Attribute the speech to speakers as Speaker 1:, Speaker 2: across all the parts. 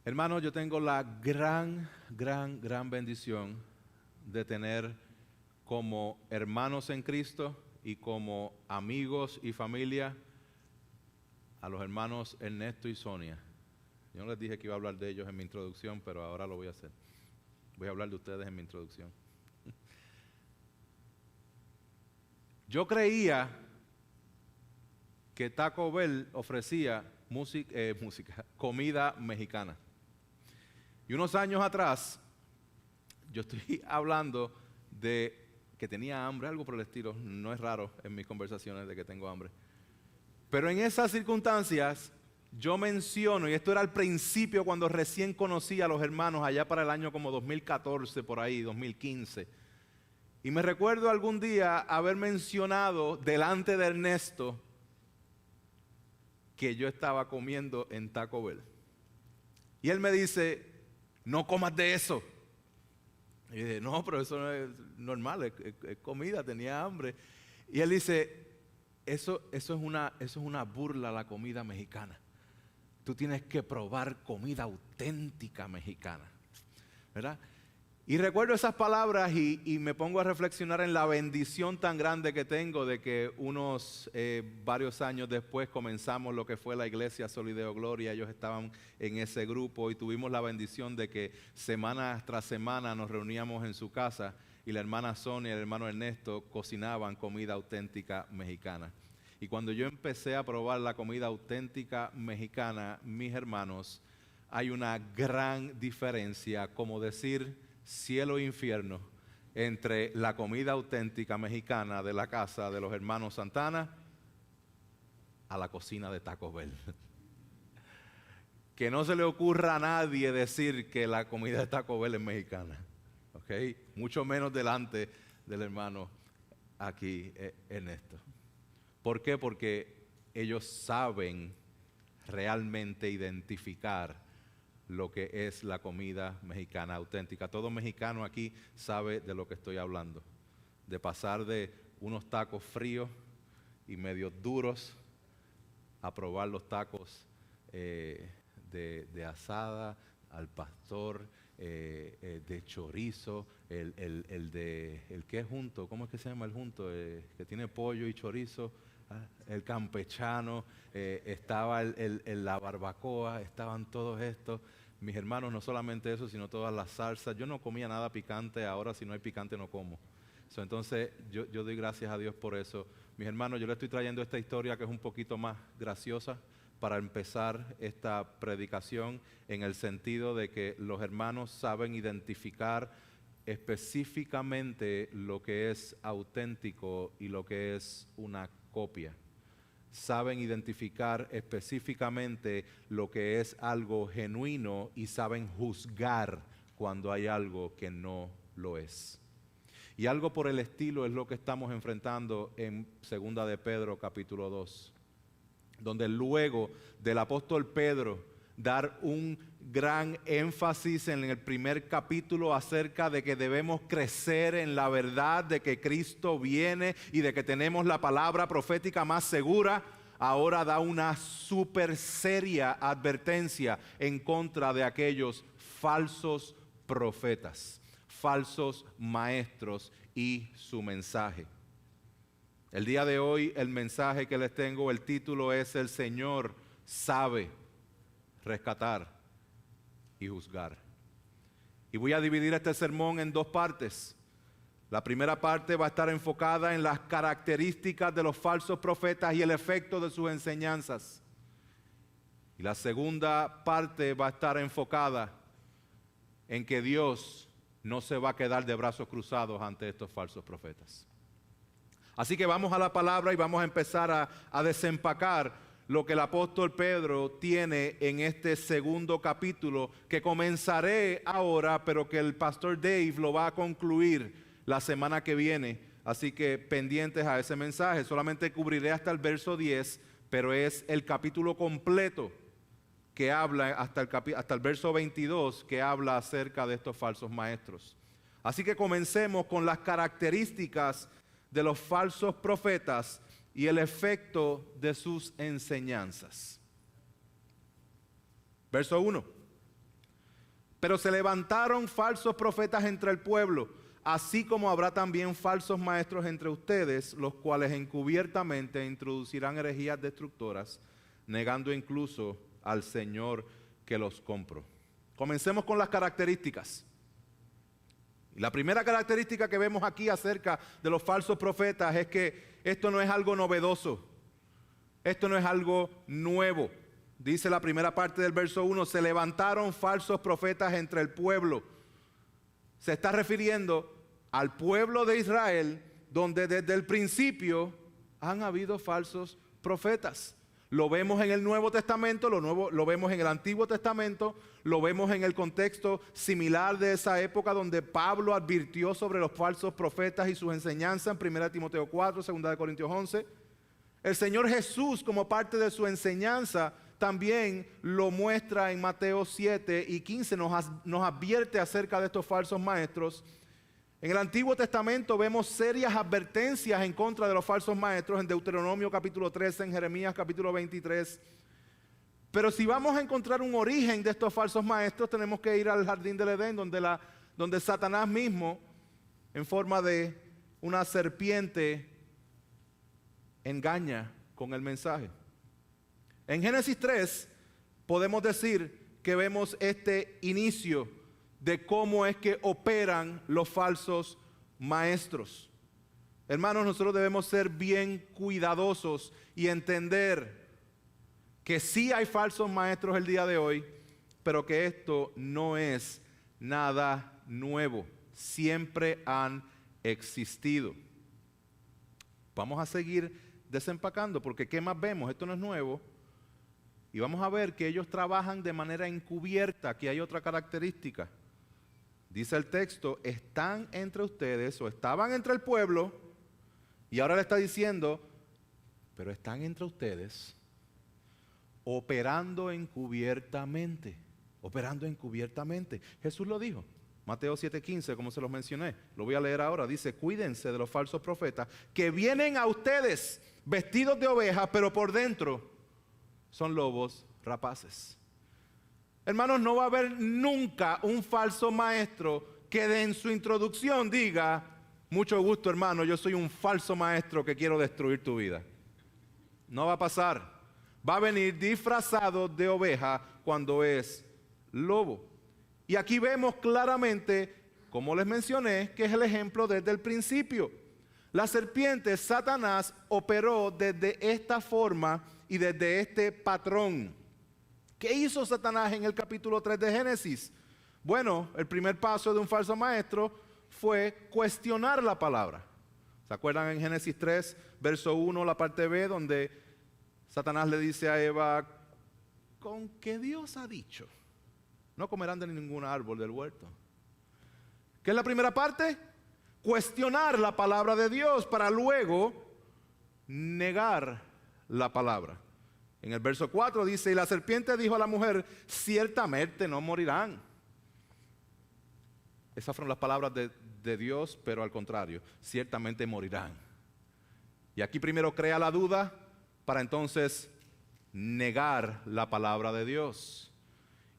Speaker 1: Hermanos, yo tengo la gran bendición de tener como hermanos en Cristo y como amigos y familia a los hermanos Ernesto y Sonia. Yo no les dije que iba a hablar de ellos en mi introducción, pero ahora lo voy a hacer. Voy a hablar de ustedes en mi introducción. Yo creía que Taco Bell ofrecía comida mexicana. Y unos años atrás, yo estoy hablando de que tenía hambre, algo por el estilo. No es raro en mis conversaciones de que tengo hambre. Pero en esas circunstancias, yo menciono, y esto era al principio cuando recién conocí a los hermanos, allá para el año como 2014, por ahí, 2015. Y me recuerdo algún día haber mencionado delante de Ernesto que yo estaba comiendo en Taco Bell. Y él me dice, no comas de eso. Y yo dije, no, pero eso no es normal, es comida, tenía hambre. Y él dice, eso es una burla a la comida mexicana. Tú tienes que probar comida auténtica mexicana, ¿verdad? Y recuerdo esas palabras y me pongo a reflexionar en la bendición tan grande que tengo de que varios años después comenzamos lo que fue la iglesia Solideo Gloria. Ellos estaban en ese grupo y tuvimos la bendición de que semana tras semana nos reuníamos en su casa y la hermana Sonia y el hermano Ernesto cocinaban comida auténtica mexicana. Y cuando yo empecé a probar la comida auténtica mexicana, mis hermanos, hay una gran diferencia, como decir cielo e infierno, entre la comida auténtica mexicana de la casa de los hermanos Santana a la cocina de Taco Bell. Que no se le ocurra a nadie decir que la comida de Taco Bell es mexicana, ¿ok? Mucho menos delante del hermano aquí, Ernesto. ¿Por qué? Porque ellos saben realmente identificar lo que es la comida mexicana auténtica. Todo mexicano aquí sabe de lo que estoy hablando. De pasar de unos tacos fríos y medio duros a probar los tacos de asada, al pastor, de chorizo, el que es junto, ¿cómo es que se llama el junto? Que tiene pollo y chorizo. El campechano, estaba la barbacoa, estaban todos estos. Mis hermanos, no solamente eso, sino todas las salsas. Yo no comía nada picante, ahora si no hay picante no como. Entonces yo doy gracias a Dios por eso. Mis hermanos, yo les estoy trayendo esta historia que es un poquito más graciosa para empezar esta predicación, en el sentido de que los hermanos saben identificar específicamente lo que es auténtico y lo que es una copia. Saben identificar específicamente lo que es algo genuino y saben juzgar cuando hay algo que no lo es. Y algo por el estilo es lo que estamos enfrentando en 2 de Pedro capítulo 2, donde luego del apóstol Pedro dar un gran énfasis en el primer capítulo acerca de que debemos crecer en la verdad de que Cristo viene y de que tenemos la palabra profética más segura, ahora da una súper seria advertencia en contra de aquellos falsos profetas, falsos maestros y su mensaje. El día de hoy el mensaje que les tengo, el título es El Señor sabe rescatar y juzgar. Y voy a dividir este sermón en dos partes. La primera parte va a estar enfocada en las características de los falsos profetas y el efecto de sus enseñanzas. Y la segunda parte va a estar enfocada en que Dios no se va a quedar de brazos cruzados ante estos falsos profetas. Así que vamos a la palabra y vamos a empezar a desempacar lo que el apóstol Pedro tiene en este segundo capítulo, que comenzaré ahora, pero que el pastor Dave lo va a concluir la semana que viene. Así que pendientes a ese mensaje. Solamente cubriré hasta el verso 10, pero es el capítulo completo que habla hasta el verso 22, que habla acerca de estos falsos maestros. Así que comencemos con las características de los falsos profetas y el efecto de sus enseñanzas. Verso 1. Pero se levantaron falsos profetas entre el pueblo, así como habrá también falsos maestros entre ustedes, los cuales encubiertamente introducirán herejías destructoras, negando incluso al Señor que los compró. Comencemos con las características. La primera característica que vemos aquí acerca de los falsos profetas es que esto no es algo novedoso, esto no es algo nuevo. Dice la primera parte del verso 1, se levantaron falsos profetas entre el pueblo. Se está refiriendo al pueblo de Israel, donde desde el principio han habido falsos profetas. Lo vemos en el Nuevo Testamento, lo vemos en el Antiguo Testamento, lo vemos en el contexto similar de esa época donde Pablo advirtió sobre los falsos profetas y sus enseñanzas en 1 Timoteo 4, 2 Corintios 11. El Señor Jesús, como parte de su enseñanza, también lo muestra en Mateo 7 y 15, nos advierte acerca de estos falsos maestros. En el Antiguo Testamento vemos serias advertencias en contra de los falsos maestros en Deuteronomio capítulo 13, en Jeremías capítulo 23. Pero si vamos a encontrar un origen de estos falsos maestros, tenemos que ir al jardín del Edén, donde Satanás mismo, en forma de una serpiente, engaña con el mensaje. En Génesis 3 podemos decir que vemos este inicio de cómo es que operan los falsos maestros. Hermanos, nosotros debemos ser bien cuidadosos y entender que sí hay falsos maestros el día de hoy, pero que esto no es nada nuevo. Siempre han existido. Vamos a seguir desempacando porque ¿qué más vemos? Esto no es nuevo. Y vamos a ver que ellos trabajan de manera encubierta. Aquí hay otra característica. Dice el texto, están entre ustedes o estaban entre el pueblo y ahora le está diciendo, pero están entre ustedes operando encubiertamente. Operando encubiertamente. Jesús lo dijo. Mateo 7:15, como se los mencioné. Lo voy a leer ahora. Dice, cuídense de los falsos profetas que vienen a ustedes vestidos de oveja, pero por dentro son lobos rapaces. Hermanos, no va a haber nunca un falso maestro que en su introducción diga, mucho gusto hermano, yo soy un falso maestro que quiero destruir tu vida. No va a pasar. Va a venir disfrazado de oveja cuando es lobo. Y aquí vemos claramente, como les mencioné, que es el ejemplo desde el principio. La serpiente, Satanás, operó desde esta forma y desde este patrón. ¿Qué hizo Satanás en el capítulo 3 de Génesis? Bueno, el primer paso de un falso maestro fue cuestionar la palabra. ¿Se acuerdan en Génesis 3, verso 1, la parte B, donde Satanás le dice a Eva, ¿con qué Dios ha dicho? No comerán de ningún árbol del huerto. ¿Qué es la primera parte? Cuestionar la palabra de Dios para luego negar la palabra. En el verso 4 dice, y la serpiente dijo a la mujer, ciertamente no morirán. Esas fueron las palabras de Dios, pero al contrario, ciertamente morirán. Y aquí primero crea la duda para entonces negar la palabra de Dios.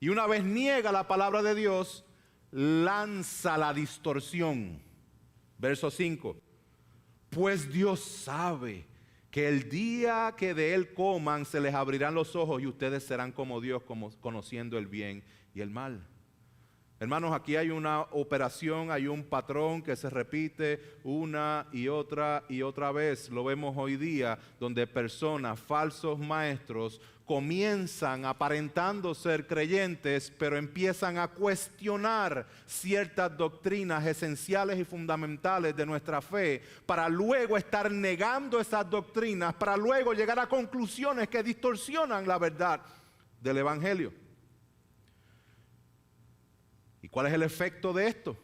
Speaker 1: Y una vez niega la palabra de Dios, lanza la distorsión. Verso 5, pues Dios sabe que el día que de él coman se les abrirán los ojos y ustedes serán como Dios, como conociendo el bien y el mal. Hermanos, aquí hay una operación, hay un patrón que se repite una y otra vez. Lo vemos hoy día donde personas, falsos maestros, comienzan aparentando ser creyentes, pero empiezan a cuestionar ciertas doctrinas esenciales y fundamentales de nuestra fe, para luego estar negando esas doctrinas, para luego llegar a conclusiones que distorsionan la verdad del Evangelio. ¿Y cuál es el efecto de esto?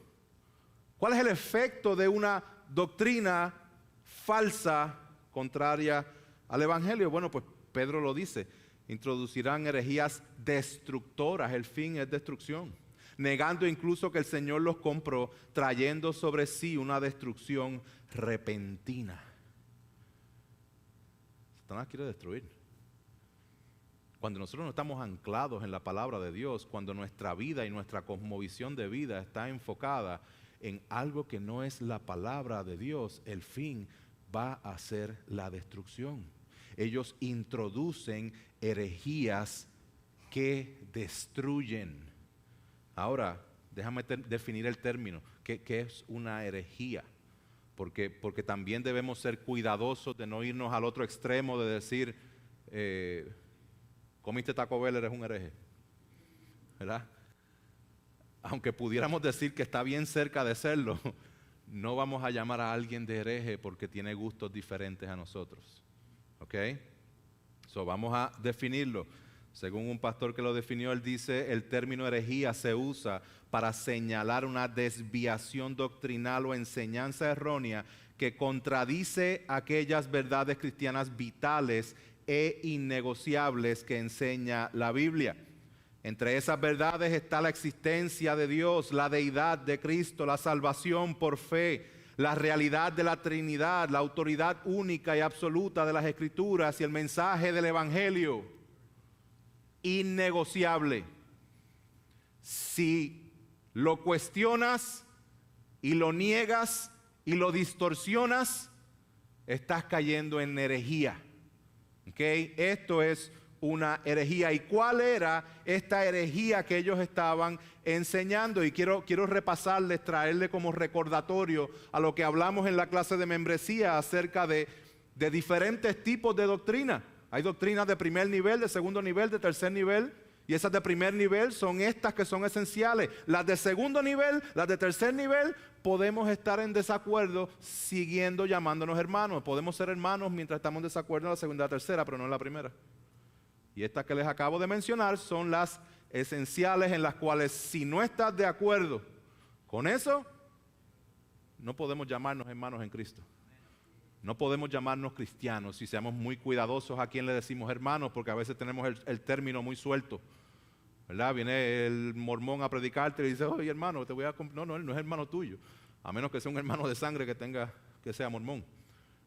Speaker 1: ¿Cuál es el efecto de una doctrina falsa contraria al Evangelio? Bueno, pues Pedro lo dice, introducirán herejías destructoras, el fin es destrucción, negando incluso que el Señor los compró, trayendo sobre sí una destrucción repentina. Satanás quiere destruir. Cuando nosotros no estamos anclados en la palabra de Dios, cuando nuestra vida y nuestra cosmovisión de vida está enfocada en algo que no es la palabra de Dios, el fin va a ser la destrucción. Ellos introducen herejías que destruyen. Ahora, déjame definir el término. ¿Qué es una herejía? Porque también debemos ser cuidadosos de no irnos al otro extremo de decir, comiste Taco Bell, eres un hereje, ¿verdad? Aunque pudiéramos decir que está bien cerca de serlo, no vamos a llamar a alguien de hereje porque tiene gustos diferentes a nosotros. ¿Ok? So, vamos a definirlo. Según un pastor que lo definió, él dice, el término herejía se usa para señalar una desviación doctrinal o enseñanza errónea que contradice aquellas verdades cristianas vitales e innegociables que enseña la Biblia. Entre esas verdades está la existencia de Dios, la deidad de Cristo, la salvación por fe, la realidad de la Trinidad, la autoridad única y absoluta de las Escrituras y el mensaje del Evangelio. Innegociable. Si lo cuestionas y lo niegas y lo distorsionas, estás cayendo en herejía. ¿Okay? Esto es una herejía. ¿Y cuál era esta herejía que ellos estaban enseñando? Y quiero repasarles, traerle como recordatorio a lo que hablamos en la clase de membresía acerca de diferentes tipos de doctrina. Hay doctrinas de primer nivel, de segundo nivel, de tercer nivel. Y esas de primer nivel son estas que son esenciales. Las de segundo nivel, las de tercer nivel, podemos estar en desacuerdo siguiendo llamándonos hermanos. Podemos ser hermanos mientras estamos en desacuerdo en la segunda y la tercera, pero no en la primera. Y estas que les acabo de mencionar son las esenciales en las cuales si no estás de acuerdo con eso, no podemos llamarnos hermanos en Cristo. No podemos llamarnos cristianos y seamos muy cuidadosos a quién le decimos hermanos, porque a veces tenemos el término muy suelto, ¿verdad? Viene el mormón a predicarte y dice, oye hermano, te voy a... No, él no es hermano tuyo, a menos que sea un hermano de sangre que sea mormón.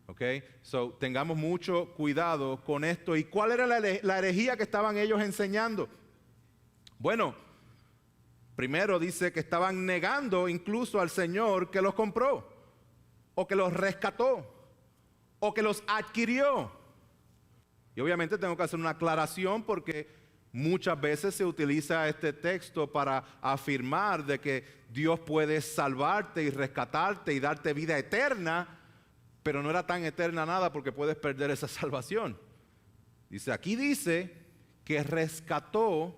Speaker 1: ¿Ok? So, tengamos mucho cuidado con esto. ¿Y cuál era la herejía que estaban ellos enseñando? Bueno, primero dice que estaban negando incluso al Señor que los compró, o que los rescató, o que los adquirió. Y obviamente tengo que hacer una aclaración porque muchas veces se utiliza este texto para afirmar de que Dios puede salvarte y rescatarte y darte vida eterna, pero no era tan eterna nada porque puedes perder esa salvación. Aquí dice que rescató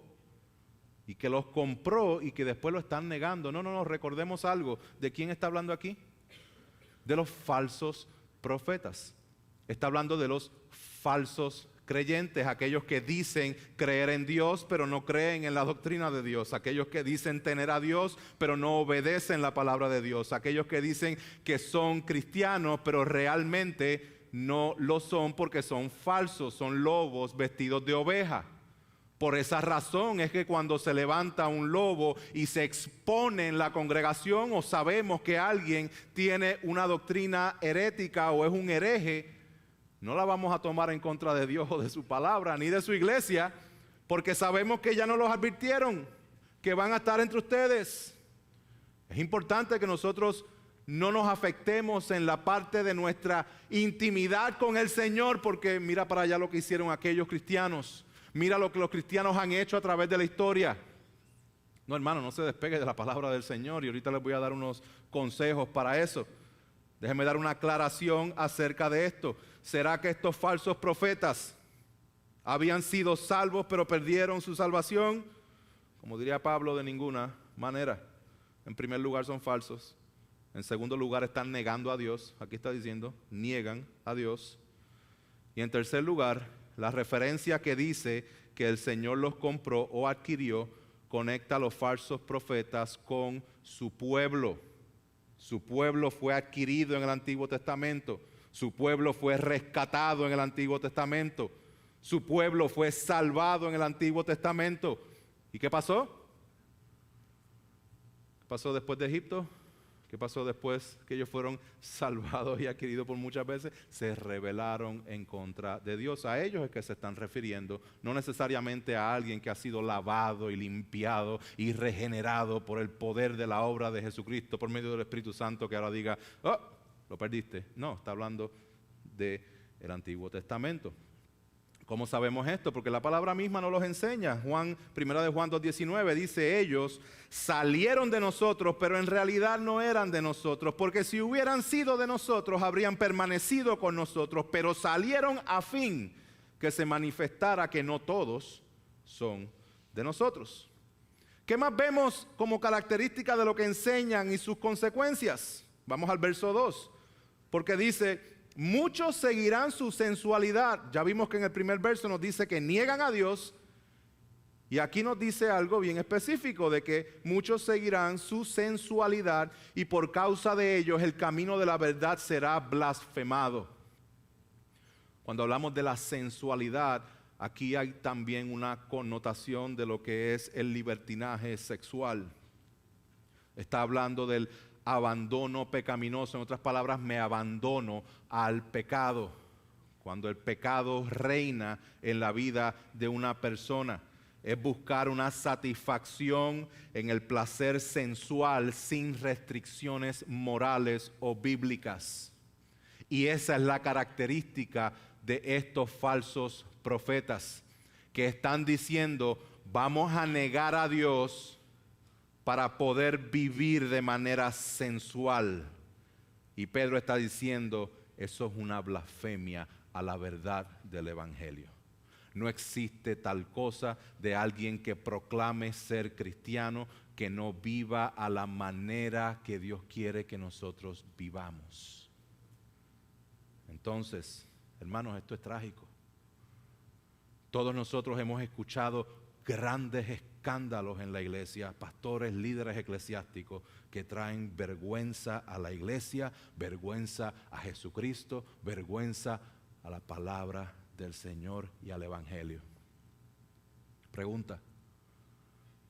Speaker 1: y que los compró y que después lo están negando. No, recordemos algo. ¿De quién está hablando aquí? De los falsos profetas. Está hablando de los falsos creyentes, aquellos que dicen creer en Dios, pero no creen en la doctrina de Dios, aquellos que dicen tener a Dios, pero no obedecen la palabra de Dios, aquellos que dicen que son cristianos, pero realmente no lo son porque son falsos, son lobos vestidos de oveja. Por esa razón es que cuando se levanta un lobo y se expone en la congregación o sabemos que alguien tiene una doctrina herética o es un hereje, no la vamos a tomar en contra de Dios o de su palabra ni de su iglesia, porque sabemos que ya nos los advirtieron, que van a estar entre ustedes. Es importante que nosotros no nos afectemos en la parte de nuestra intimidad con el Señor, porque mira para allá lo que hicieron aquellos cristianos. Mira lo que los cristianos han hecho a través de la historia. No, hermano, no se despegue de la palabra del Señor y ahorita les voy a dar unos consejos para eso. Déjenme dar una aclaración acerca de esto. ¿Será que estos falsos profetas habían sido salvos pero perdieron su salvación? Como diría Pablo, de ninguna manera. En primer lugar son falsos. En segundo lugar están negando a Dios. Aquí está diciendo, niegan a Dios. Y en tercer lugar, la referencia que dice que el Señor los compró o adquirió conecta a los falsos profetas con su pueblo. Su pueblo fue adquirido en el Antiguo Testamento. Su pueblo fue rescatado en el Antiguo Testamento. Su pueblo fue salvado en el Antiguo Testamento. ¿Y qué pasó? ¿Qué pasó después de Egipto? ¿Qué pasó después que ellos fueron salvados y adquiridos por muchas veces? Se rebelaron en contra de Dios. A ellos es que se están refiriendo, no necesariamente a alguien que ha sido lavado y limpiado y regenerado por el poder de la obra de Jesucristo por medio del Espíritu Santo, que ahora diga, oh, lo perdiste. No, está hablando del Antiguo Testamento. ¿Cómo sabemos esto? Porque la palabra misma nos los enseña. Primera de Juan 2:19 dice, ellos salieron de nosotros, pero en realidad no eran de nosotros, porque si hubieran sido de nosotros, habrían permanecido con nosotros, pero salieron a fin que se manifestara que no todos son de nosotros. ¿Qué más vemos como característica de lo que enseñan y sus consecuencias? Vamos al verso 2, porque dice, muchos seguirán su sensualidad. Ya vimos que en el primer verso nos dice que niegan a Dios. Y aquí nos dice algo bien específico de que muchos seguirán su sensualidad y por causa de ellos el camino de la verdad será blasfemado. Cuando hablamos de la sensualidad, aquí hay también una connotación de lo que es el libertinaje sexual. Está hablando del abandono pecaminoso, en otras palabras, me abandono al pecado. Cuando el pecado reina en la vida de una persona, es buscar una satisfacción en el placer sensual sin restricciones morales o bíblicas. Y esa es la característica de estos falsos profetas que están diciendo, vamos a negar a Dios para poder vivir de manera sensual. Y Pedro está diciendo, eso es una blasfemia a la verdad del Evangelio. No existe tal cosa de alguien que proclame ser cristiano que no viva a la manera que Dios quiere que nosotros vivamos. Entonces, hermanos, esto es trágico. Todos nosotros hemos escuchado grandes escándalos en la iglesia, pastores, líderes eclesiásticos que traen vergüenza a la iglesia, vergüenza a Jesucristo, vergüenza a la palabra del Señor y al Evangelio. Pregunta,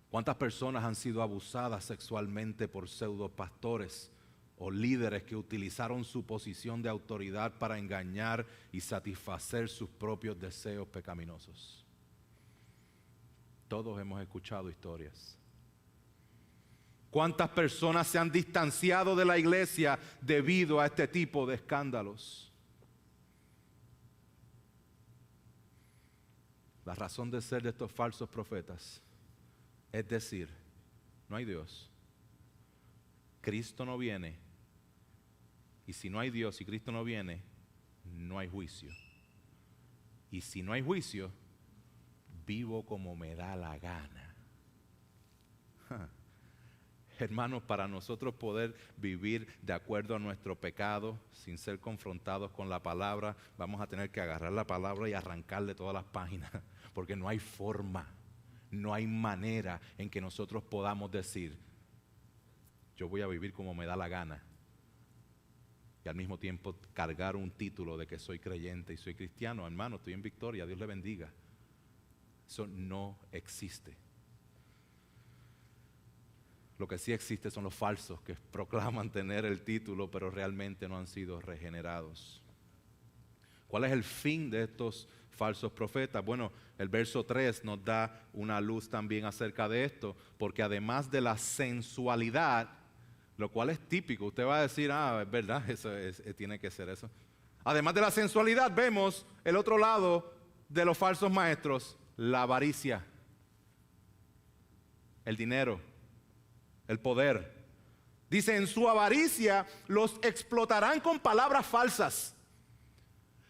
Speaker 1: ¿cuántas personas han sido abusadas sexualmente por pseudopastores o líderes que utilizaron su posición de autoridad para engañar y satisfacer sus propios deseos pecaminosos? Todos hemos escuchado historias. ¿Cuántas personas se han distanciado de la iglesia debido a este tipo de escándalos? La razón de ser de estos falsos profetas es decir, no hay Dios, Cristo no viene, y si no hay Dios y Cristo no viene, no hay juicio. Y si no hay juicio, vivo como me da la gana. Hermanos, para nosotros poder vivir de acuerdo a nuestro pecado, sin ser confrontados con la palabra, vamos a tener que agarrar la palabra y arrancarle todas las páginas, porque no hay forma, no hay manera en que nosotros podamos decir, yo voy a vivir como me da la gana, y al mismo tiempo cargar un título de que soy creyente y soy cristiano. Hermano, estoy en victoria, Dios le bendiga. Eso no existe. Lo que sí existe son los falsos que proclaman tener el título, pero realmente no han sido regenerados. ¿Cuál es el fin de estos falsos profetas? Bueno, el verso 3 nos da una luz también acerca de esto, porque además de la sensualidad, lo cual es típico, usted va a decir, es verdad, eso tiene que ser eso. Además de la sensualidad, vemos el otro lado de los falsos maestros, la avaricia, el dinero, el poder. Dice, en su avaricia los explotarán con palabras falsas.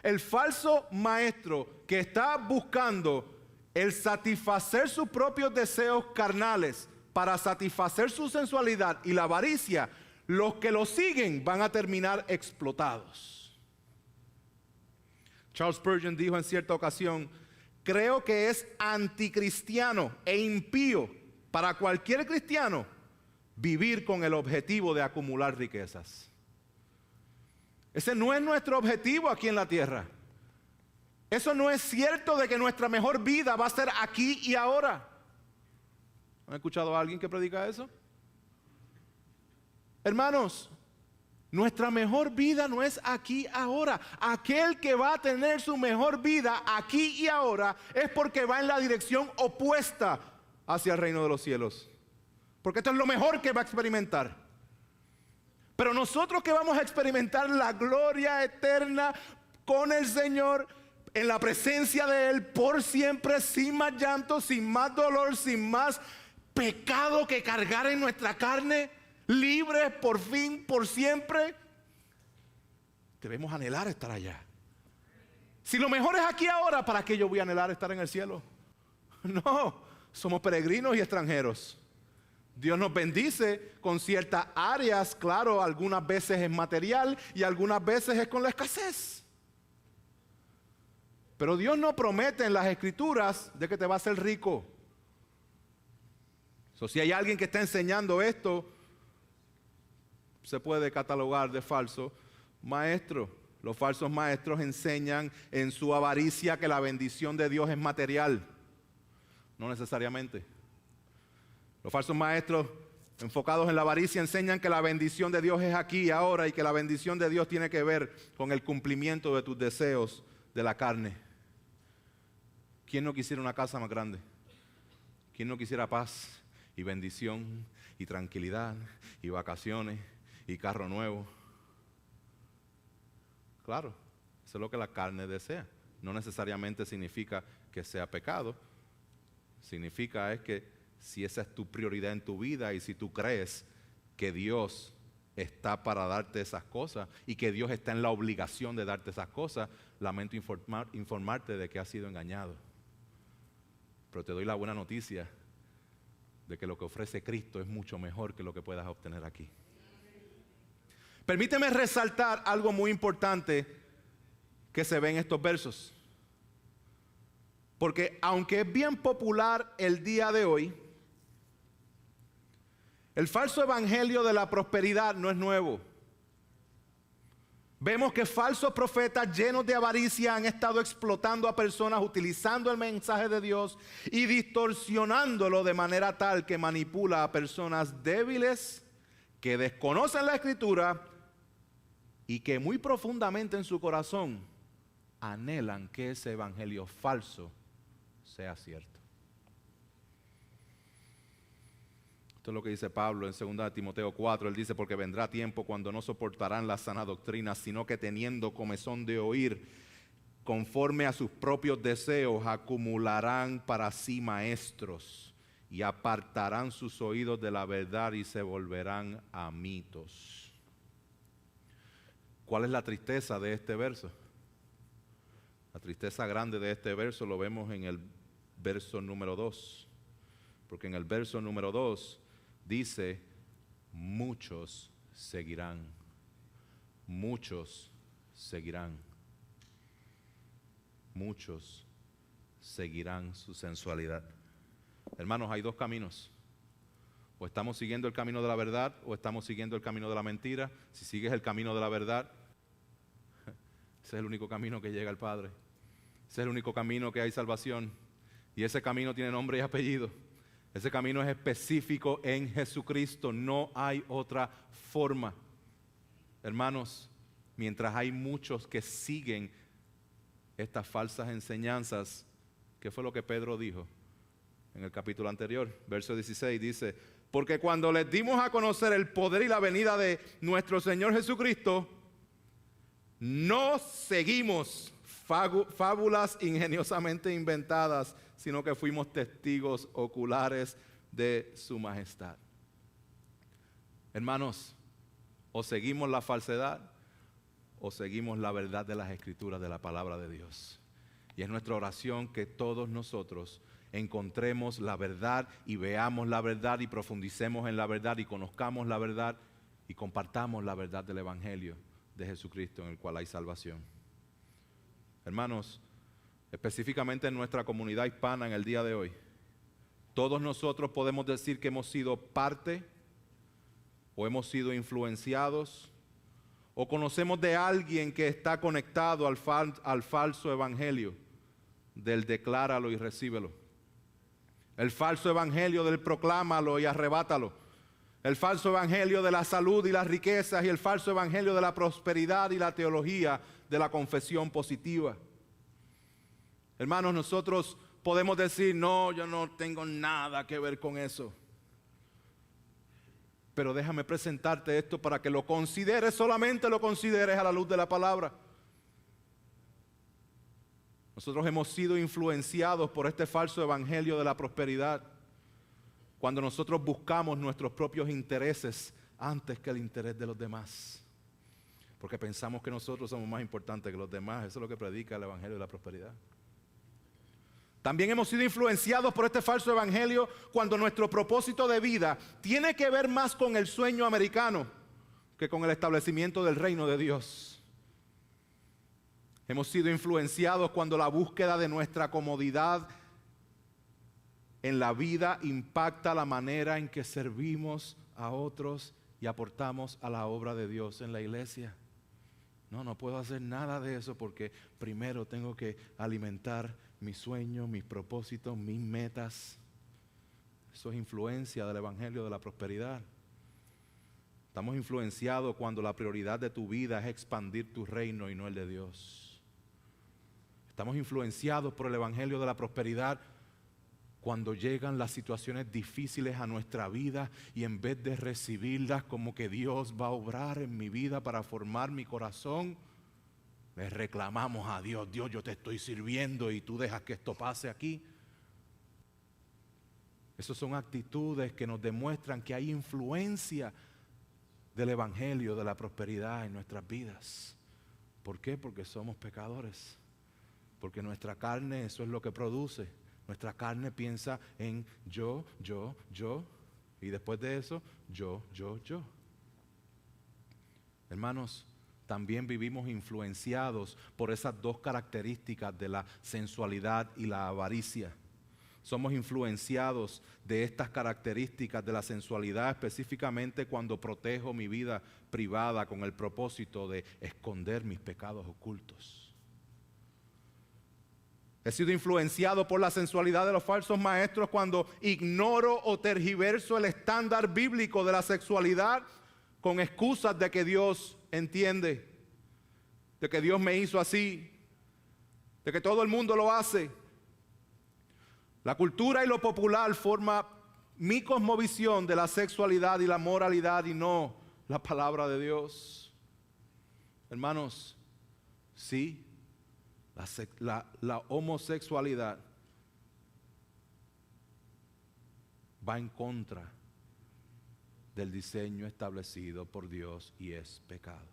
Speaker 1: El falso maestro que está buscando el satisfacer sus propios deseos carnales para satisfacer su sensualidad y la avaricia, los que lo siguen van a terminar explotados. Charles Spurgeon dijo en cierta ocasión, creo que es anticristiano e impío para cualquier cristiano vivir con el objetivo de acumular riquezas. Ese no es nuestro objetivo aquí en la tierra. Eso no es cierto de que nuestra mejor vida va a ser aquí y ahora. ¿Han escuchado a alguien que predica eso? Hermanos, nuestra mejor vida no es aquí ahora. Aquel que va a tener su mejor vida aquí y ahora es porque va en la dirección opuesta hacia el reino de los cielos. Porque esto es lo mejor que va a experimentar. Pero nosotros que vamos a experimentar la gloria eterna con el Señor, en la presencia de Él por siempre, sin más llanto, sin más dolor, sin más pecado que cargar en nuestra carne, libres por fin, por siempre, debemos anhelar estar allá. Si lo mejor es aquí ahora, ¿para qué yo voy a anhelar estar en el cielo? No, somos peregrinos y extranjeros. Dios nos bendice con ciertas áreas, claro, algunas veces es material y algunas veces es con la escasez. Pero Dios no promete en las Escrituras de que te va a hacer rico. Si hay alguien que está enseñando esto, se puede catalogar de falso maestro. Los falsos maestros enseñan en su avaricia que la bendición de Dios es material. No necesariamente. Los falsos maestros enfocados en la avaricia enseñan que la bendición de Dios es aquí y ahora y que la bendición de Dios tiene que ver con el cumplimiento de tus deseos de la carne. ¿Quién no quisiera una casa más grande? ¿Quién no quisiera paz y bendición y tranquilidad y vacaciones y carro nuevo? Claro, eso es lo que la carne desea. No necesariamente significa que sea pecado. Significa es que si esa es tu prioridad en tu vida y si tú crees que Dios está para darte esas cosas y que Dios está en la obligación de darte esas cosas, lamento informarte de que has sido engañado. Pero te doy la buena noticia de que lo que ofrece Cristo es mucho mejor que lo que puedas obtener aquí. Permíteme resaltar algo muy importante que se ve en estos versos. Porque aunque es bien popular el día de hoy, el falso evangelio de la prosperidad no es nuevo. Vemos que falsos profetas llenos de avaricia han estado explotando a personas utilizando el mensaje de Dios y distorsionándolo de manera tal que manipula a personas débiles que desconocen la Escritura y que muy profundamente en su corazón anhelan que ese evangelio falso sea cierto. Esto es lo que dice Pablo en 2 Timoteo 4. Él dice, porque vendrá tiempo cuando no soportarán la sana doctrina, sino que teniendo comezón de oír, conforme a sus propios deseos, acumularán para sí maestros y apartarán sus oídos de la verdad y se volverán a mitos. ¿Cuál es la tristeza de este verso? La tristeza grande de este verso lo vemos en el verso número 2. Porque en el verso número 2 dice, muchos seguirán. Muchos seguirán. Muchos seguirán su sensualidad. Hermanos, hay dos caminos. O estamos siguiendo el camino de la verdad o estamos siguiendo el camino de la mentira. Si sigues el camino de la verdad, ese es el único camino que llega al Padre. Ese es el único camino que hay salvación. Y ese camino tiene nombre y apellido. Ese camino es específico en Jesucristo. No hay otra forma. Hermanos, mientras hay muchos que siguen estas falsas enseñanzas, ¿qué fue lo que Pedro dijo en el capítulo anterior? Verso 16 dice, porque cuando les dimos a conocer el poder y la venida de nuestro Señor Jesucristo, no seguimos fábulas ingeniosamente inventadas, sino que fuimos testigos oculares de su majestad. Hermanos, o seguimos la falsedad o seguimos la verdad de las Escrituras, de la palabra de Dios. Y es nuestra oración que todos nosotros encontremos la verdad y veamos la verdad y profundicemos en la verdad y conozcamos la verdad y compartamos la verdad del Evangelio de Jesucristo en el cual hay salvación. Hermanos, específicamente en nuestra comunidad hispana en el día de hoy, todos nosotros podemos decir que hemos sido parte o hemos sido influenciados o conocemos de alguien que está conectado al falso evangelio del decláralo y recíbelo. El falso evangelio del proclámalo y arrebátalo. El falso evangelio de la salud y las riquezas y el falso evangelio de la prosperidad y la teología de la confesión positiva. Hermanos, nosotros podemos decir, no, yo no tengo nada que ver con eso. Pero déjame presentarte esto para que lo consideres, solamente lo consideres a la luz de la palabra. Nosotros hemos sido influenciados por este falso evangelio de la prosperidad cuando nosotros buscamos nuestros propios intereses antes que el interés de los demás. Porque pensamos que nosotros somos más importantes que los demás. Eso es lo que predica el evangelio de la prosperidad. También hemos sido influenciados por este falso evangelio cuando nuestro propósito de vida tiene que ver más con el sueño americano que con el establecimiento del reino de Dios. Hemos sido influenciados cuando la búsqueda de nuestra comodidad en la vida impacta la manera en que servimos a otros y aportamos a la obra de Dios en la iglesia. No puedo hacer nada de eso porque primero tengo que alimentar mis sueños, mis propósitos, mis metas. Eso es influencia del evangelio de la prosperidad. Estamos influenciados cuando la prioridad de tu vida es expandir tu reino y no el de Dios. Estamos influenciados por el evangelio de la prosperidad cuando llegan las situaciones difíciles a nuestra vida y en vez de recibirlas como que Dios va a obrar en mi vida para formar mi corazón, le reclamamos a Dios, Dios, yo te estoy sirviendo y tú dejas que esto pase aquí. Esas son actitudes que nos demuestran que hay influencia del evangelio de la prosperidad en nuestras vidas. ¿Por qué? Porque somos pecadores. Porque nuestra carne, eso es lo que produce. Nuestra carne piensa en yo, y después de eso, yo. Hermanos, también vivimos influenciados por esas dos características de la sensualidad y la avaricia. Somos influenciados de estas características de la sensualidad específicamente cuando protejo mi vida privada con el propósito de esconder mis pecados ocultos. He sido influenciado por la sensualidad de los falsos maestros cuando ignoro o tergiverso el estándar bíblico de la sexualidad con excusas de que Dios entiende, de que Dios me hizo así, de que todo el mundo lo hace. La cultura y lo popular forma mi cosmovisión de la sexualidad y la moralidad y no la palabra de Dios. Hermanos, sí. La homosexualidad va en contra del diseño establecido por Dios y es pecado.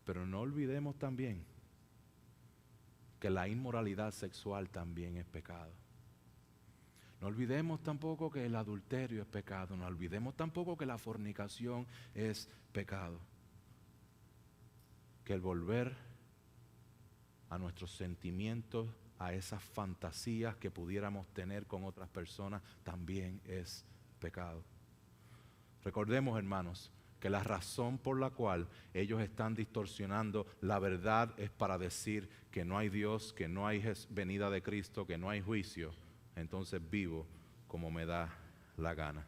Speaker 1: Pero no olvidemos también que la inmoralidad sexual también es pecado. No olvidemos tampoco que el adulterio es pecado. No olvidemos tampoco que la fornicación es pecado. Que el volver a nuestros sentimientos, a esas fantasías que pudiéramos tener con otras personas, también es pecado. Recordemos, hermanos, que la razón por la cual ellos están distorsionando la verdad es para decir que no hay Dios, que no hay venida de Cristo, que no hay juicio. Entonces vivo como me da la gana.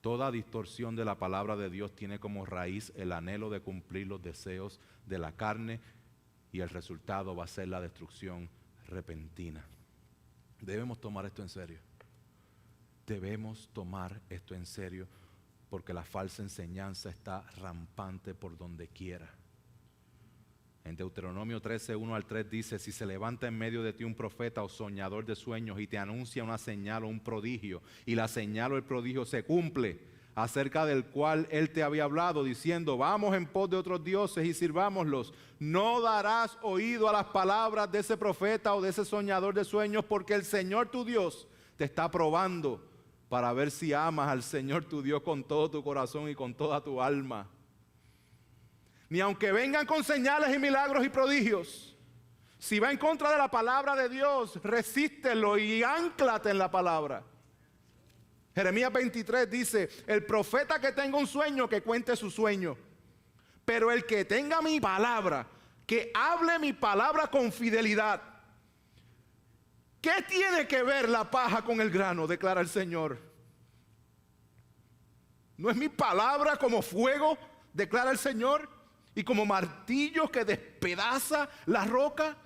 Speaker 1: Toda distorsión de la palabra de Dios tiene como raíz el anhelo de cumplir los deseos de la carne y el resultado va a ser la destrucción repentina. Debemos tomar esto en serio. Debemos tomar esto en serio porque la falsa enseñanza está rampante por donde quiera. En Deuteronomio 13, 1 al 3 dice, si se levanta en medio de ti un profeta o soñador de sueños y te anuncia una señal o un prodigio, y la señal o el prodigio se cumple, acerca del cual él te había hablado, diciendo, vamos en pos de otros dioses y sirvámoslos, no darás oído a las palabras de ese profeta o de ese soñador de sueños, porque el Señor tu Dios te está probando para ver si amas al Señor tu Dios con todo tu corazón y con toda tu alma. Ni aunque vengan con señales y milagros y prodigios, si va en contra de la palabra de Dios, resístelo y ánclate en la palabra. Jeremías 23 dice, el profeta que tenga un sueño, que cuente su sueño. Pero el que tenga mi palabra, que hable mi palabra con fidelidad. ¿Qué tiene que ver la paja con el grano? Declara el Señor. ¿No es mi palabra como fuego, declara el Señor, y como martillo que despedaza la roca?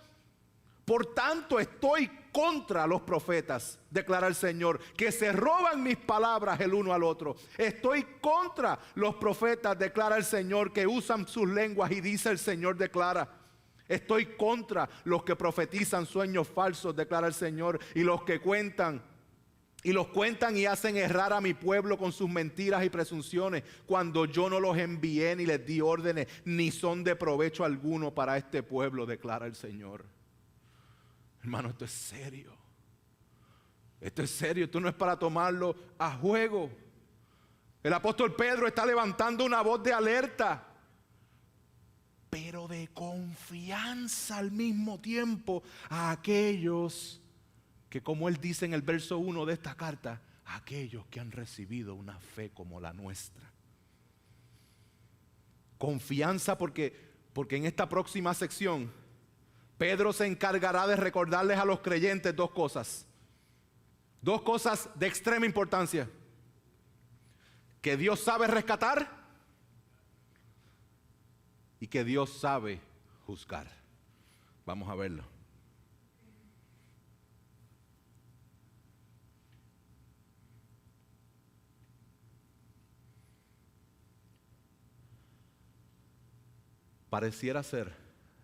Speaker 1: Por tanto, estoy contra los profetas, declara el Señor, que se roban mis palabras el uno al otro. Estoy contra los profetas, declara el Señor, que usan sus lenguas, y dice el Señor, declara. Estoy contra los que profetizan sueños falsos, declara el Señor, y los que cuentan y hacen errar a mi pueblo con sus mentiras y presunciones, cuando yo no los envié ni les di órdenes, ni son de provecho alguno para este pueblo, declara el Señor. Hermano, esto es serio. Esto es serio, esto no es para tomarlo a juego. El apóstol Pedro está levantando una voz de alerta, pero de confianza al mismo tiempo a aquellos que, como él dice en el verso 1 de esta carta, aquellos que han recibido una fe como la nuestra. Confianza porque en esta próxima sección Pedro se encargará de recordarles a los creyentes dos cosas de extrema importancia: que Dios sabe rescatar y que Dios sabe juzgar. Vamos a verlo. Pareciera ser,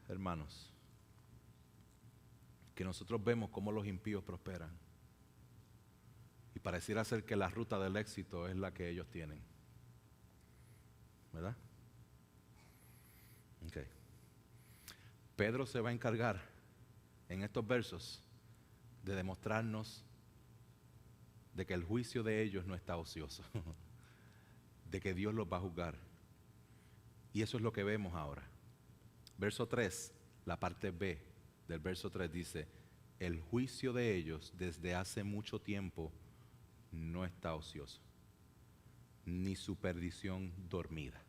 Speaker 1: hermanos, que nosotros vemos cómo los impíos prosperan, y pareciera ser que la ruta del éxito es la que ellos tienen, ¿verdad? Ok. Pedro se va a encargar en estos versos de demostrarnos de que el juicio de ellos no está ocioso, de que Dios los va a juzgar. Y eso es lo que vemos ahora. Verso 3, la parte B del verso 3 dice: el juicio de ellos desde hace mucho tiempo no está ocioso, ni su perdición dormida.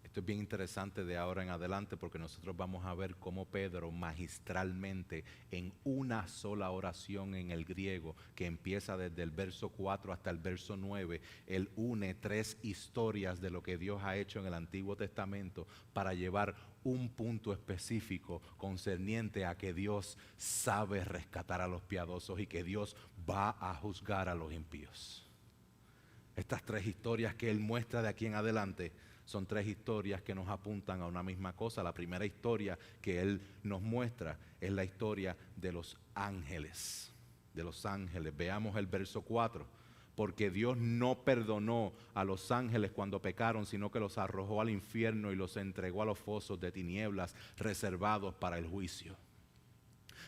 Speaker 1: Esto es bien interesante de ahora en adelante, porque nosotros vamos a ver cómo Pedro magistralmente, en una sola oración en el griego, que empieza desde el verso 4 hasta el verso 9, él une tres historias de lo que Dios ha hecho en el Antiguo Testamento para llevar un punto específico concerniente a que Dios sabe rescatar a los piadosos y que Dios va a juzgar a los impíos. Estas tres historias que él muestra de aquí en adelante son tres historias que nos apuntan a una misma cosa. La primera historia que él nos muestra es la historia de los ángeles. De los ángeles. Veamos el verso 4. Porque Dios no perdonó a los ángeles cuando pecaron, sino que los arrojó al infierno y los entregó a los fosos de tinieblas reservados para el juicio.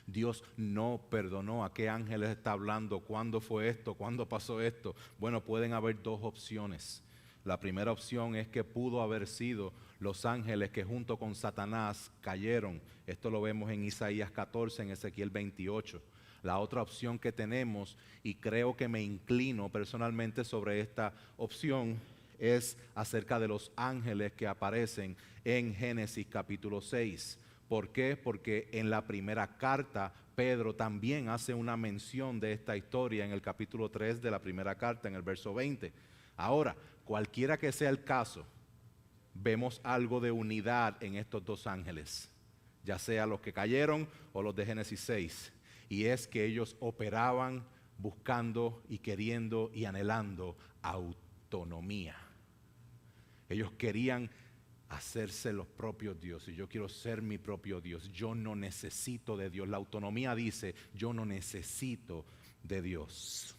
Speaker 1: Dios no perdonó. ¿A qué ángeles está hablando? ¿Cuándo fue esto? ¿Cuándo pasó esto? Bueno, pueden haber dos opciones. La primera opción es que pudo haber sido los ángeles que junto con Satanás cayeron. Esto lo vemos en Isaías 14, en Ezequiel 28. La otra opción que tenemos, y creo que me inclino personalmente sobre esta opción, es acerca de los ángeles que aparecen en Génesis capítulo 6. ¿Por qué? Porque en la primera carta Pedro también hace una mención de esta historia en el capítulo 3 de la primera carta, en el verso 20. Ahora, cualquiera que sea el caso, vemos algo de unidad en estos dos ángeles, ya sea los que cayeron o los de Génesis 6, y es que ellos operaban buscando y queriendo y anhelando autonomía. Ellos querían hacerse los propios dioses. Yo quiero ser mi propio Dios, yo no necesito de Dios. La autonomía dice: yo no necesito de Dios.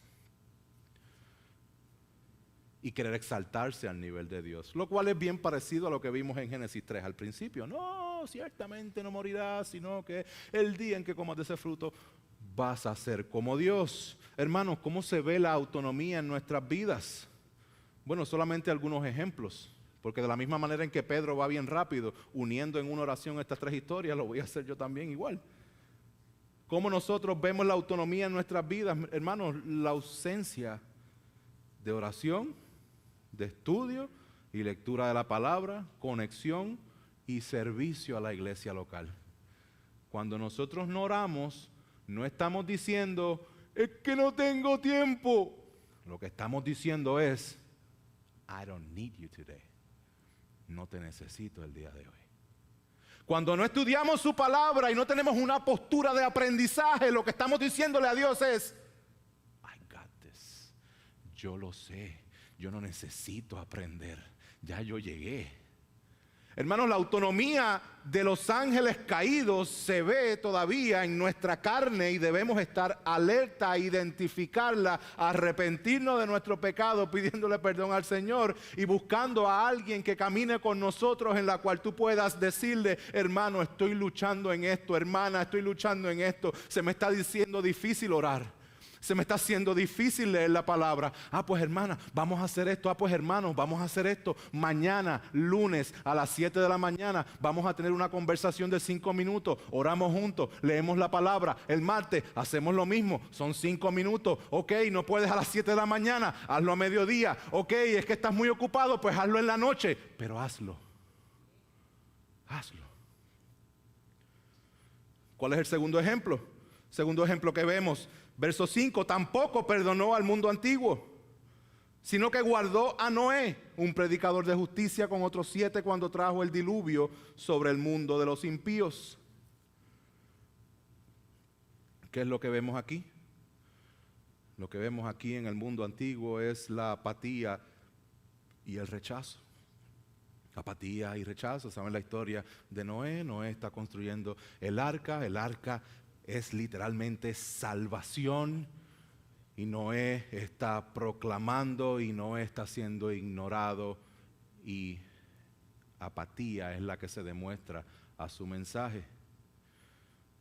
Speaker 1: Y querer exaltarse al nivel de Dios, lo cual es bien parecido a lo que vimos en Génesis 3 al principio. No, ciertamente no morirás, sino que el día en que comas de ese fruto vas a ser como Dios. Hermanos, ¿cómo se ve la autonomía en nuestras vidas? Bueno, solamente algunos ejemplos, porque de la misma manera en que Pedro va bien rápido uniendo en una oración estas tres historias, lo voy a hacer yo también igual. ¿Cómo nosotros vemos la autonomía en nuestras vidas? Hermanos, la ausencia de oración, de estudio y lectura de la palabra, conexión y servicio a la iglesia local. Cuando nosotros no oramos, no estamos diciendo: es que no tengo tiempo. Lo que estamos diciendo es, I don't need you today. No te necesito el día de hoy. Cuando no estudiamos su palabra y no tenemos una postura de aprendizaje, lo que estamos diciéndole a Dios es, I got this. Yo lo sé. Yo no necesito aprender. Ya yo llegué. Hermanos, la autonomía de los ángeles caídos se ve todavía en nuestra carne y debemos estar alerta a identificarla, a arrepentirnos de nuestro pecado, pidiéndole perdón al Señor y buscando a alguien que camine con nosotros en la cual tú puedas decirle, hermano, estoy luchando en esto, hermana, estoy luchando en esto, se me está diciendo difícil orar. Se me está haciendo difícil leer la palabra. Pues hermana, vamos a hacer esto. Pues hermanos, vamos a hacer esto. Mañana, lunes, a las 7 de la mañana, vamos a tener una conversación de 5 minutos. Oramos juntos, leemos la palabra. El martes, hacemos lo mismo. Son 5 minutos. Ok, no puedes a las 7 de la mañana, hazlo a mediodía. Ok, es que estás muy ocupado, pues hazlo en la noche. Pero hazlo. Hazlo. ¿Cuál es el segundo ejemplo? Segundo ejemplo que vemos. Verso 5, tampoco perdonó al mundo antiguo, sino que guardó a Noé, un predicador de justicia, con otros 7 cuando trajo el diluvio sobre el mundo de los impíos. ¿Qué es lo que vemos aquí? Lo que vemos aquí en el mundo antiguo es la apatía y el rechazo. Apatía y rechazo. ¿Saben la historia de Noé? Noé está construyendo el arca. El arca es literalmente salvación y Noé está proclamando y Noé está siendo ignorado y apatía es la que se demuestra a su mensaje.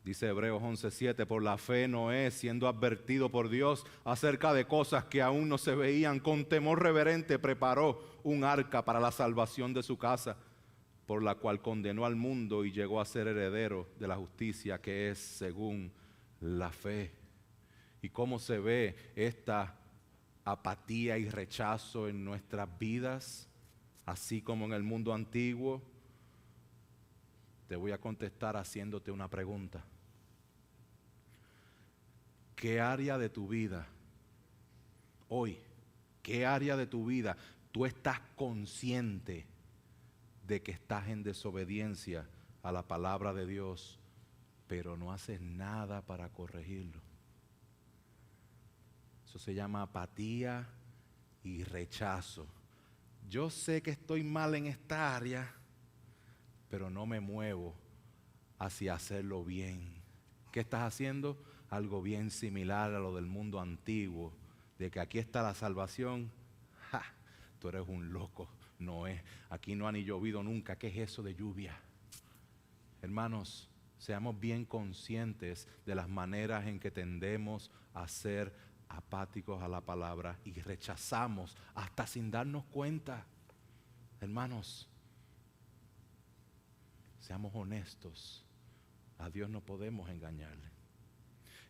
Speaker 1: Dice Hebreos 11:7, por la fe Noé, siendo advertido por Dios acerca de cosas que aún no se veían, con temor reverente preparó un arca para la salvación de su casa, por la cual condenó al mundo y llegó a ser heredero de la justicia que es según la fe. ¿Y cómo se ve esta apatía y rechazo en nuestras vidas, así como en el mundo antiguo? Te voy a contestar haciéndote una pregunta. ¿Qué área de tu vida hoy, qué área de tu vida tú estás consciente de que estás en desobediencia a la palabra de Dios, pero no haces nada para corregirlo? Eso se llama apatía y rechazo. Yo sé que estoy mal en esta área, pero no me muevo hacia hacerlo bien. ¿Qué estás haciendo? Algo bien similar a lo del mundo antiguo, de que aquí está la salvación. ¡Ja! Tú eres un loco, Noé. Aquí no ha ni llovido nunca. ¿Qué es eso de lluvia? Hermanos, seamos bien conscientes de las maneras en que tendemos a ser apáticos a la palabra y rechazamos hasta sin darnos cuenta. Hermanos, seamos honestos. A Dios no podemos engañarle.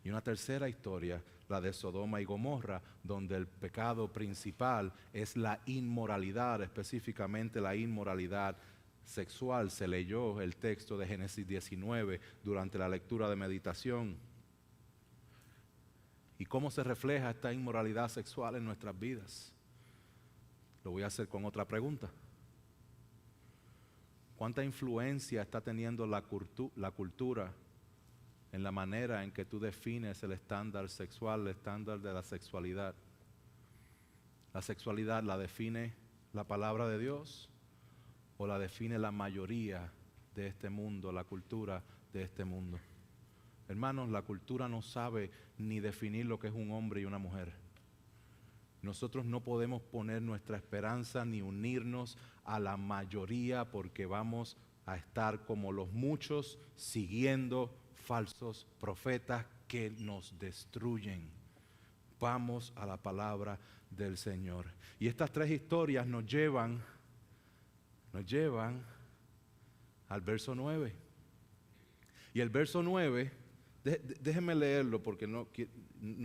Speaker 1: Y una tercera historia, la de Sodoma y Gomorra, donde el pecado principal es la inmoralidad, específicamente la inmoralidad sexual. Se leyó el texto de Génesis 19 durante la lectura de meditación. ¿Y cómo se refleja esta inmoralidad sexual en nuestras vidas? Lo voy a hacer con otra pregunta. ¿Cuánta influencia está teniendo la cultura en la manera en que tú defines el estándar sexual, el estándar de la sexualidad? ¿La sexualidad la define la palabra de Dios o la define la mayoría de este mundo, la cultura de este mundo? Hermanos, la cultura no sabe ni definir lo que es un hombre y una mujer. Nosotros no podemos poner nuestra esperanza ni unirnos a la mayoría porque vamos a estar como los muchos siguiendo falsos profetas que nos destruyen. Vamos a la palabra del Señor. Y estas 3 historias nos llevan al verso 9. Y el verso 9, déjenme leerlo porque no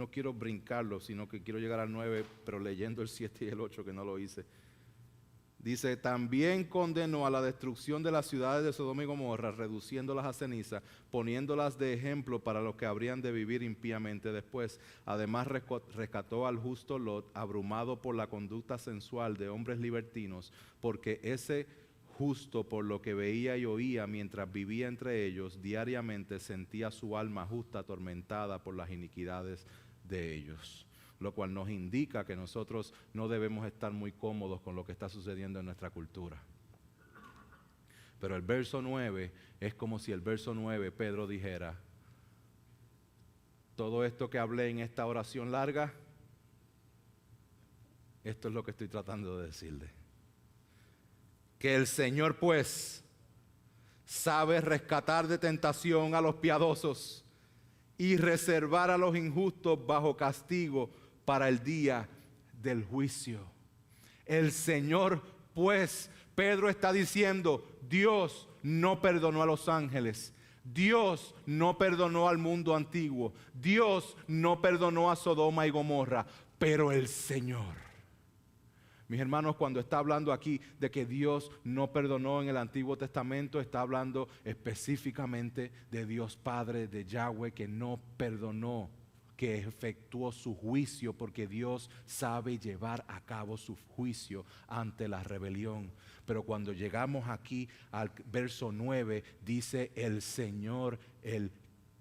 Speaker 1: quiero brincarlo, sino que quiero llegar al 9, pero leyendo el 7 y el 8 que no lo hice. Dice, también condenó a la destrucción de las ciudades de Sodoma y Gomorra, reduciéndolas a ceniza, poniéndolas de ejemplo para los que habrían de vivir impíamente después. Además rescató al justo Lot, abrumado por la conducta sensual de hombres libertinos, porque ese justo, por lo que veía y oía mientras vivía entre ellos, diariamente sentía su alma justa atormentada por las iniquidades de ellos. Lo cual nos indica que nosotros no debemos estar muy cómodos con lo que está sucediendo en nuestra cultura. Pero el verso 9 es como si el verso 9 Pedro dijera, todo esto que hablé en esta oración larga, esto es lo que estoy tratando de decirle. Que el Señor pues sabe rescatar de tentación a los piadosos y reservar a los injustos bajo castigo para el día del juicio. El Señor, pues, Pedro está diciendo, Dios no perdonó a los ángeles, Dios no perdonó al mundo antiguo, Dios no perdonó a Sodoma y Gomorra, pero el Señor. Mis hermanos, cuando está hablando aquí de que Dios no perdonó en el Antiguo Testamento, está hablando específicamente de Dios Padre, de Yahweh, que no perdonó, que efectuó su juicio, porque Dios sabe llevar a cabo su juicio ante la rebelión. Pero cuando llegamos aquí al verso 9, dice el Señor, el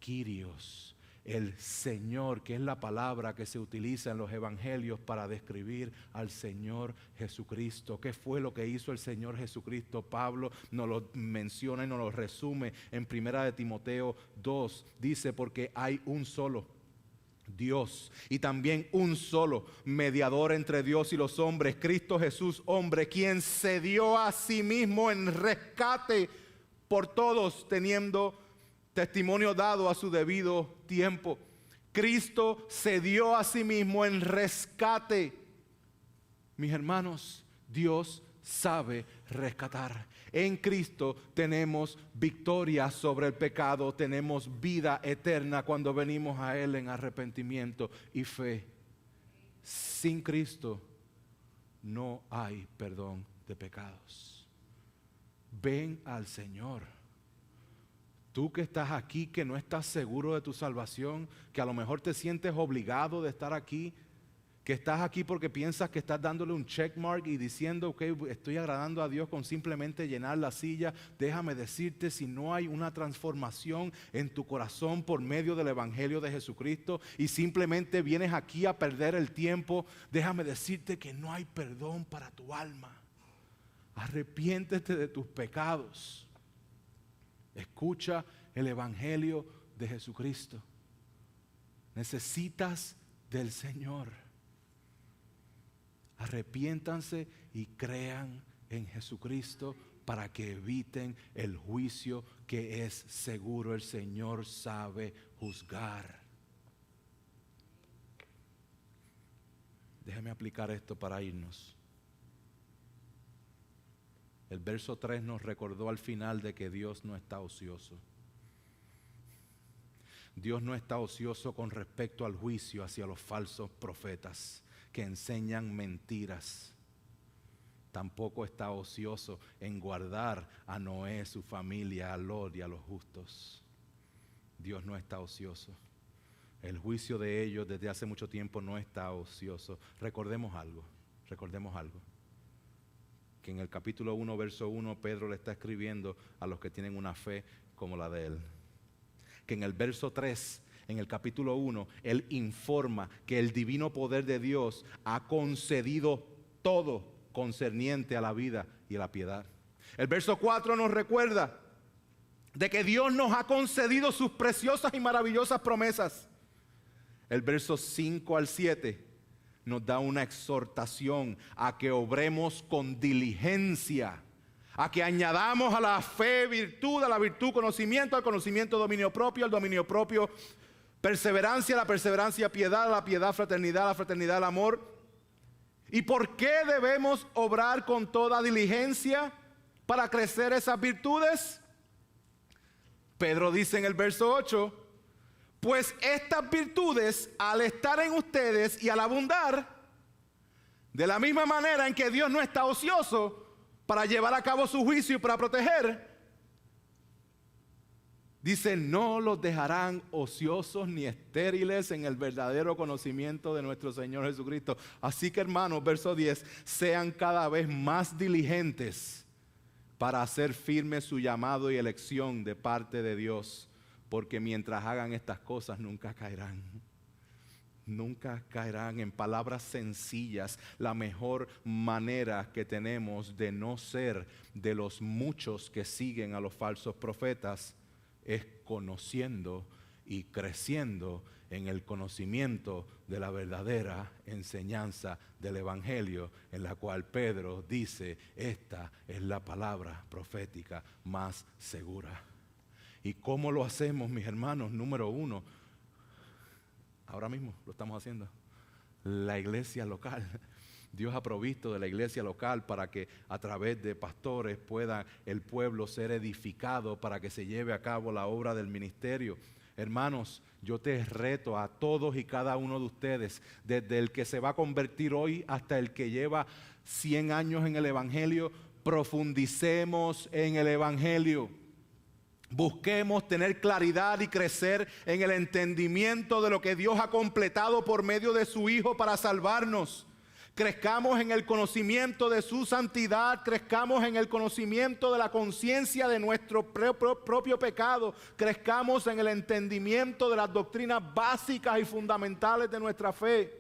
Speaker 1: Kyrios. El Señor, que es la palabra que se utiliza en los evangelios para describir al Señor Jesucristo. ¿Qué fue lo que hizo el Señor Jesucristo? Pablo nos lo menciona y nos lo resume en 1 de Timoteo 2. Dice, porque hay un solo Dios y también un solo mediador entre Dios y los hombres, Cristo Jesús, hombre, quien se dio a sí mismo en rescate por todos, teniendo testimonio dado a su debido tiempo. Cristo se dio a sí mismo en rescate. Mis hermanos, Dios sabe rescatar. En Cristo tenemos victoria sobre el pecado, tenemos vida eterna cuando venimos a Él en arrepentimiento y fe. Sin Cristo no hay perdón de pecados. Ven al Señor. Tú que estás aquí, que no estás seguro de tu salvación, que a lo mejor te sientes obligado de estar aquí, que estás aquí porque piensas que estás dándole un checkmark y diciendo, ok, estoy agradando a Dios con simplemente llenar la silla. Déjame decirte, si no hay una transformación en tu corazón por medio del Evangelio de Jesucristo y simplemente vienes aquí a perder el tiempo, déjame decirte que no hay perdón para tu alma. Arrepiéntete de tus pecados. Escucha el Evangelio de Jesucristo. Necesitas del Señor. Arrepiéntanse y crean en Jesucristo para que eviten el juicio que es seguro. El Señor sabe juzgar. Déjeme aplicar esto para irnos. El verso 3 nos recordó al final de que Dios no está ocioso. Dios no está ocioso con respecto al juicio hacia los falsos profetas que enseñan mentiras. Tampoco está ocioso en guardar a Noé, su familia, a Lot y a los justos. Dios no está ocioso. El juicio de ellos desde hace mucho tiempo no está ocioso. Recordemos algo. Que en el capítulo 1, verso 1, Pedro le está escribiendo a los que tienen una fe como la de él. Que en el verso 3, en el capítulo 1, él informa que el divino poder de Dios ha concedido todo concerniente a la vida y a la piedad. El verso 4 nos recuerda de que Dios nos ha concedido sus preciosas y maravillosas promesas. El verso 5 al 7 nos da una exhortación a que obremos con diligencia, a que añadamos a la fe virtud, a la virtud conocimiento, al conocimiento dominio propio, al dominio propio perseverancia, a la perseverancia piedad, a la piedad fraternidad, a la fraternidad el amor. ¿Y por qué debemos obrar con toda diligencia para crecer esas virtudes? Pedro dice en el verso 8, pues estas virtudes, al estar en ustedes y al abundar, de la misma manera en que Dios no está ocioso, para llevar a cabo su juicio y para proteger, dice, no los dejarán ociosos ni estériles en el verdadero conocimiento de nuestro Señor Jesucristo. Así que, hermanos, verso 10, sean cada vez más diligentes para hacer firme su llamado y elección de parte de Dios, porque mientras hagan estas cosas nunca caerán. Nunca caerán. En palabras sencillas, la mejor manera que tenemos de no ser de los muchos que siguen a los falsos profetas es conociendo y creciendo en el conocimiento de la verdadera enseñanza del Evangelio, en la cual Pedro dice, esta es la palabra profética más segura. ¿Y cómo lo hacemos, mis hermanos? Número uno, ahora mismo lo estamos haciendo, la iglesia local. Dios ha provisto de la iglesia local para que a través de pastores pueda el pueblo ser edificado para que se lleve a cabo la obra del ministerio. Hermanos, yo te reto a todos y cada uno de ustedes, desde el que se va a convertir hoy hasta el que lleva 100 años en el Evangelio, profundicemos en el Evangelio. Busquemos tener claridad y crecer en el entendimiento de lo que Dios ha completado por medio de su Hijo para salvarnos. Crezcamos en el conocimiento de su santidad, crezcamos en el conocimiento de la conciencia de nuestro propio pecado, crezcamos en el entendimiento de las doctrinas básicas y fundamentales de nuestra fe,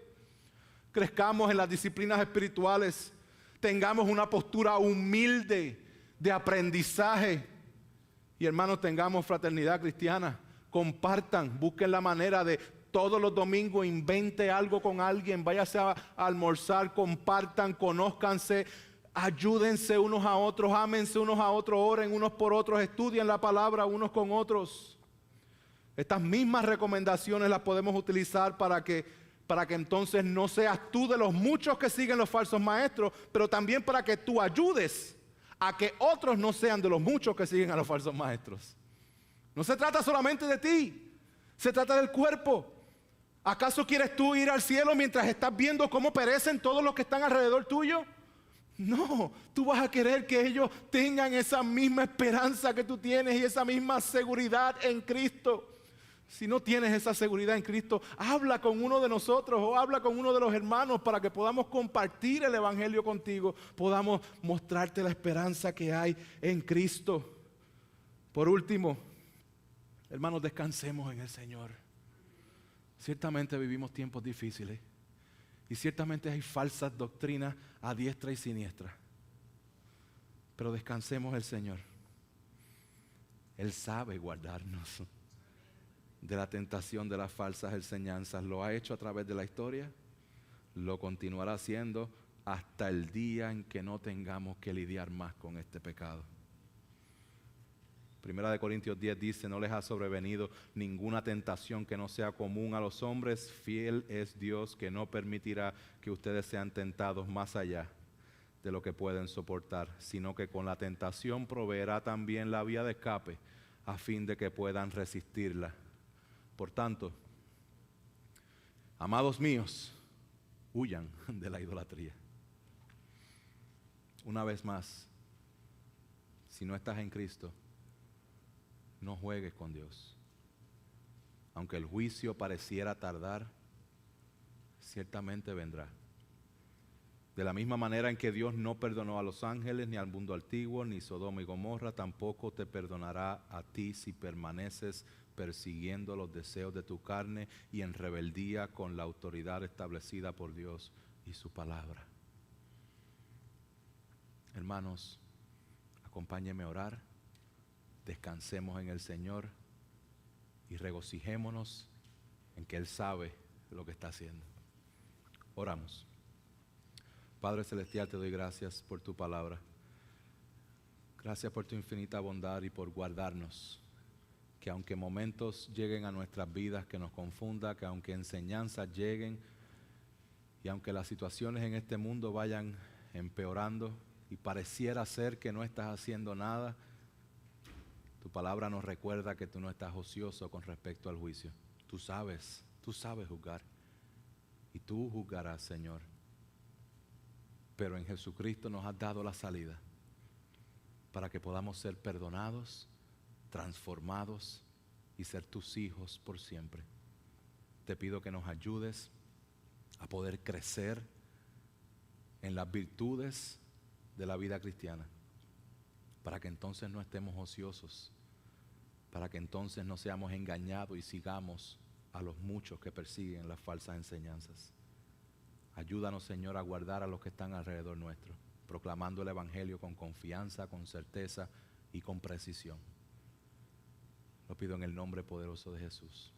Speaker 1: crezcamos en las disciplinas espirituales, tengamos una postura humilde de aprendizaje y, hermanos, tengamos fraternidad cristiana. Compartan, busquen la manera de todos los domingos invente algo con alguien, váyase a almorzar, compartan, conózcanse, ayúdense unos a otros, ámense unos a otros, oren unos por otros, estudien la palabra unos con otros. Estas mismas recomendaciones las podemos utilizar para que entonces no seas tú de los muchos que siguen los falsos maestros, pero también para que tú ayudes a que otros no sean de los muchos que siguen a los falsos maestros. No se trata solamente de ti, se trata del cuerpo. ¿Acaso quieres tú ir al cielo mientras estás viendo cómo perecen todos los que están alrededor tuyo? No, tú vas a querer que ellos tengan esa misma esperanza que tú tienes y esa misma seguridad en Cristo. Si no tienes esa seguridad en Cristo, habla con uno de nosotros o habla con uno de los hermanos para que podamos compartir el Evangelio contigo, podamos mostrarte la esperanza que hay en Cristo. Por último, hermanos, descansemos en el Señor. Ciertamente vivimos tiempos difíciles y ciertamente hay falsas doctrinas a diestra y siniestra, pero descansemos en el Señor. Él sabe guardarnos de la tentación de las falsas enseñanzas. Lo ha hecho a través de la historia, lo continuará haciendo hasta el día en que no tengamos que lidiar más con este pecado. Primera de Corintios 10 dice, no les ha sobrevenido ninguna tentación que no sea común a los hombres. Fiel es Dios que no permitirá que ustedes sean tentados más allá de lo que pueden soportar, sino que con la tentación proveerá también la vía de escape a fin de que puedan resistirla. Por tanto, amados míos, huyan de la idolatría. Una vez más, si no estás en Cristo, no juegues con Dios. Aunque el juicio pareciera tardar, ciertamente vendrá. De la misma manera en que Dios no perdonó a los ángeles, ni al mundo antiguo, ni Sodoma y Gomorra, tampoco te perdonará a ti si permaneces persiguiendo los deseos de tu carne y en rebeldía con la autoridad establecida por Dios y su palabra. Hermanos, acompáñenme a orar. Descansemos en el Señor y regocijémonos en que Él sabe lo que está haciendo. Oramos. Padre Celestial, te doy gracias por tu palabra. Gracias por tu infinita bondad y por guardarnos. Que aunque momentos lleguen a nuestras vidas que nos confunda, que aunque enseñanzas lleguen y aunque las situaciones en este mundo vayan empeorando y pareciera ser que no estás haciendo nada, tu palabra nos recuerda que tú no estás ocioso con respecto al juicio. Tú sabes juzgar. Y tú juzgarás, Señor. Pero en Jesucristo nos has dado la salida. para que podamos ser perdonados, transformados y ser tus hijos por siempre. Te pido que nos ayudes a poder crecer en las virtudes de la vida cristiana, para que entonces no estemos ociosos, para que entonces no seamos engañados y sigamos a los muchos que persiguen las falsas enseñanzas. Ayúdanos, Señor, a guardar a los que están alrededor nuestro, proclamando el Evangelio con confianza, con certeza y con precisión. Lo pido en el nombre poderoso de Jesús.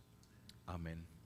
Speaker 1: Amén.